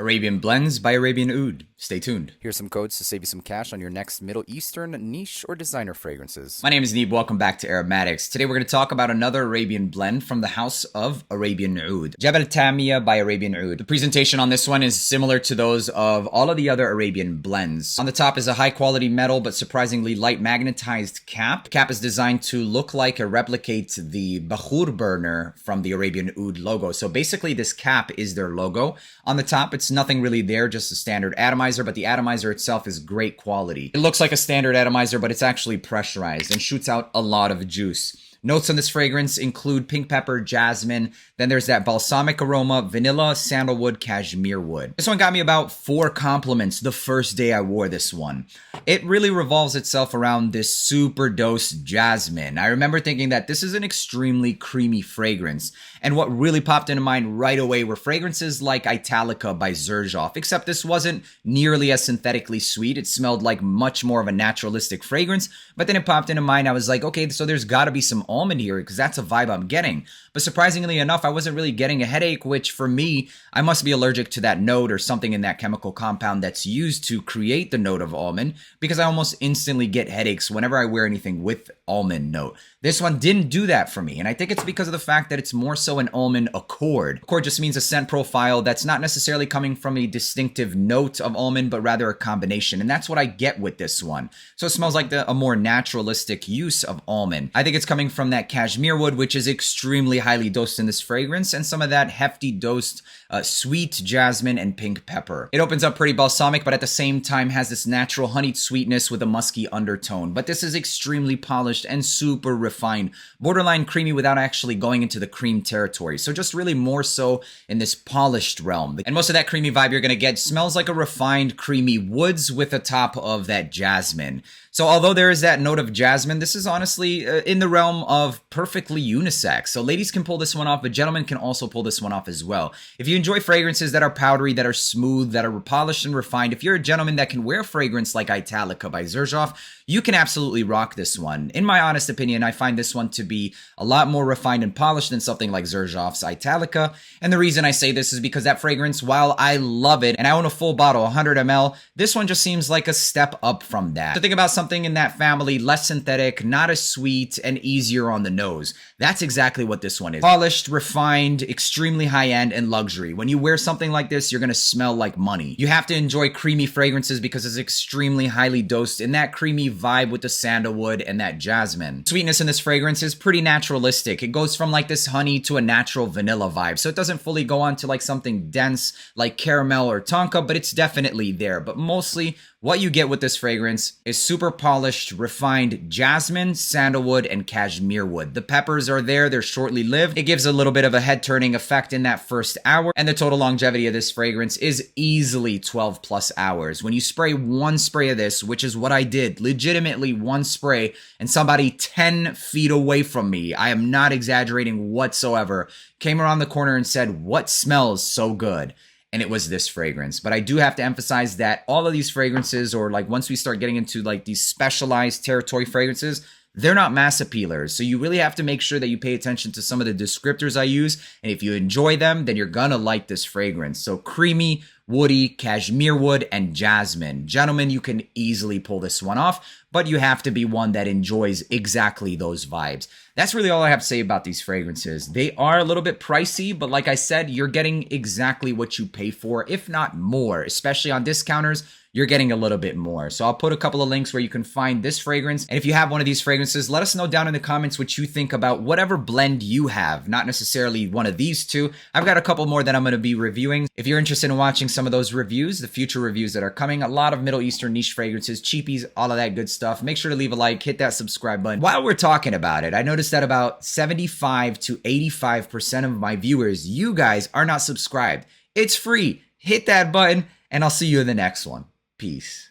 Arabian Blends by Arabian Oud. Stay tuned. Here's some codes to save you some cash on your next Middle Eastern niche or designer fragrances. My name is Neeb. Welcome back to AROMATIX. Today we're going to talk about another Arabian blend from the house of Arabian Oud. Jabal Tamya by Arabian Oud. The presentation on this one is similar to those of all of the other Arabian blends. On the top is a high quality metal but surprisingly light magnetized cap. The cap is designed to look like or replicate the Bakhur burner from the Arabian Oud logo. So basically this cap is their logo. On the top it's nothing really there, just a standard atomizer, but the atomizer itself is great quality. It looks like a standard atomizer, but it's actually pressurized and shoots out a lot of juice. Notes on this fragrance include pink pepper, jasmine, then there's that balsamic aroma, vanilla, sandalwood, cashmere wood. This one got me about 4 compliments the first day I wore this one. It really revolves itself around this super dosed jasmine. I remember thinking that this is an extremely creamy fragrance, and what really popped into mind right away were fragrances like Italica by Xerjoff, except this wasn't nearly as synthetically sweet. It smelled like much more of a naturalistic fragrance, but then it popped into mind. I was like, okay, so there's gotta be some almond here because that's a vibe I'm getting. But surprisingly enough, I wasn't really getting a headache, which for me, I must be allergic to that note or something in that chemical compound that's used to create the note of almond, because I almost instantly get headaches whenever I wear anything with almond note. This one didn't do that for me, and I think it's because of the fact that it's more so an almond accord. Accord just means a scent profile that's not necessarily coming from a distinctive note of almond, but rather a combination, and that's what I get with this one. So it smells like a more naturalistic use of almond. I think it's coming from that cashmere wood, which is extremely highly dosed in this fragrance, and some of that hefty dosed sweet jasmine and pink pepper. It opens up pretty balsamic, but at the same time has this natural honeyed sweetness with a musky undertone. But this is extremely polished and super refined, borderline creamy without actually going into the cream territory. So just really more so in this polished realm. And most of that creamy vibe you're gonna get smells like a refined creamy woods with a top of that jasmine. So although there is that note of jasmine, this is honestly in the realm of perfectly unisex. So ladies can pull this one off, but gentlemen can also pull this one off as well. If you enjoy fragrances that are powdery, that are smooth, that are polished and refined, if you're a gentleman that can wear a fragrance like Italica by Xerjoff, you can absolutely rock this one. In my honest opinion, I find this one to be a lot more refined and polished than something like Xerjoff's Italica. And the reason I say this is because that fragrance, while I love it, and I own a full bottle, 100 ml, this one just seems like a step up from that. So think about something in that family, less synthetic, not as sweet, and easier on the nose. That's exactly what this one is. Polished, refined, extremely high-end, and luxury. When you wear something like this, you're gonna smell like money. You have to enjoy creamy fragrances because it's extremely highly dosed in that creamy vibe with the sandalwood and that jasmine. Sweetness in this fragrance is pretty naturalistic. It goes from like this honey to a natural vanilla vibe. So it doesn't fully go on to like something dense like caramel or tonka, but it's definitely there. But mostly what you get with this fragrance is super polished, refined jasmine, sandalwood, and cashmere wood. The peppers are there, they're shortly lived. It gives a little bit of a head-turning effect in that first hour, and the total longevity of this fragrance is easily 12 plus hours. When you spray one spray of this, which is what I did, legitimately one spray, and somebody 10 feet away from me, I am not exaggerating whatsoever, came around the corner and said, "What smells so good?" And it was this fragrance. But I do have to emphasize that all of these fragrances, or like once we start getting into like these specialized territory fragrances, they're not mass appealers. So you really have to make sure that you pay attention to some of the descriptors I use. And if you enjoy them, then you're gonna like this fragrance. So creamy, woody, cashmere wood, and jasmine. Gentlemen, you can easily pull this one off, but you have to be one that enjoys exactly those vibes. That's really all I have to say about these fragrances. They are a little bit pricey, but like I said, you're getting exactly what you pay for, if not more, especially on discounters. You're getting a little bit more. So I'll put a couple of links where you can find this fragrance. And if you have one of these fragrances, let us know down in the comments what you think about whatever blend you have, not necessarily one of these two. I've got a couple more that I'm going to be reviewing. If you're interested in watching some of those reviews, the future reviews that are coming, a lot of Middle Eastern niche fragrances, cheapies, all of that good stuff, make sure to leave a like, hit that subscribe button. While we're talking about it, I noticed that about 75 to 85% of my viewers, you guys are not subscribed. It's free. Hit that button, and I'll see you in the next one. Peace.